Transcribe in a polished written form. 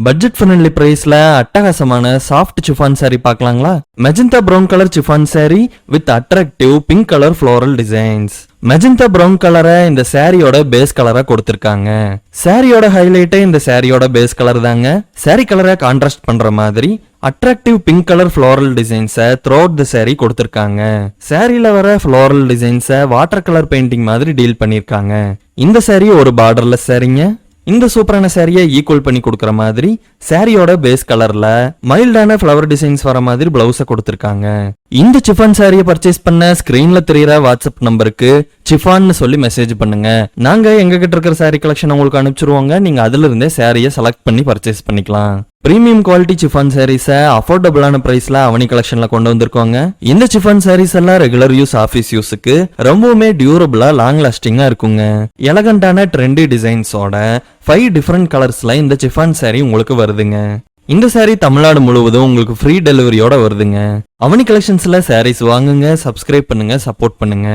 Budget friendly பிரைஸ்ல அட்டகாசமான soft chiffon saree பார்க்கலாங்களா? Magenta brown colour chiffon saree with attractive pink colour floral designs. Magenta brown கலரை இந்த சாரியோட பேஸ் கலரா கொடுத்திருக்காங்க. சாரியோட ஹைலைட்டே இந்த சாரியோட பேஸ் கலர் தாங்க. சாரி கலரை கான்ட்ராஸ்ட் பண்ற மாதிரி அட்ராக்டிவ் பிங்க் கலர் ஃப்ளோரல் டிசைன்ஸை த்ரூ அவுட் தி சாரி கொடுத்திருக்காங்க. சாரியில வர ஃப்ளோரல் டிசைன்ஸை வாட்டர் கலர் பெயிண்டிங் மாதிரி டீல் பண்ணிருக்காங்க. இந்த சாரி ஒரு பார்டர்லெஸ் சாரிங்க. இந்த சூப்பரான சாரியை ஈக்குவல் பண்ணி கொடுக்கற மாதிரி சாரியோட பேஸ் கலர்ல மைல்டான ஃப்ளவர் டிசைன்ஸ் வர மாதிரி பிளவுஸை கொடுத்திருக்காங்க. இந்த சிஃபான் சாரியை பர்ச்சேஸ் பண்ண ஸ்கிரீன்ல தெரியுற வாட்ஸ்அப் நம்பருக்கு சிஃபான்னு சொல்லி மெசேஜ் பண்ணுங்க. நாங்க எங்க கிட்ட இருக்கிற சாரி கலெக்ஷன் உங்களுக்கு அனுப்பிச்சிருவோங்க. நீங்க அதுல இருந்தே சாரியை செலக்ட் பண்ணி பர்ச்சேஸ் பண்ணிக்கலாம். பிரீமியம் குவாலிட்டி சிஃபான் சாரீஸை அஃபோர்டபுளான பிரைஸ்ல அவனி கலெக்ஷன்ல கொண்டு வந்திருக்கோங்க. இந்த சிஃபான் சாரீஸ் எல்லாம் ரெகுலர் யூஸ், ஆஃபீஸ் யூஸுக்கு ரொம்பவுமே டியூரபிளா லாங் லாஸ்டிங்கா இருக்குங்க. எலகண்டான ட்ரெண்டி டிசைன்ஸோட 5 டிஃபரெண்ட் கலர்ஸ்ல இந்த சிஃபான் சாரி உங்களுக்கு வருதுங்க. இந்த சாரி தமிழ்நாடு முழுவதும் உங்களுக்கு ஃப்ரீ டெலிவரியோட வருதுங்க. அவனி கலெக்ஷன்ஸ்ல சாரீஸ் வாங்குங்க, சப்ஸ்கிரைப் பண்ணுங்க, சப்போர்ட் பண்ணுங்க.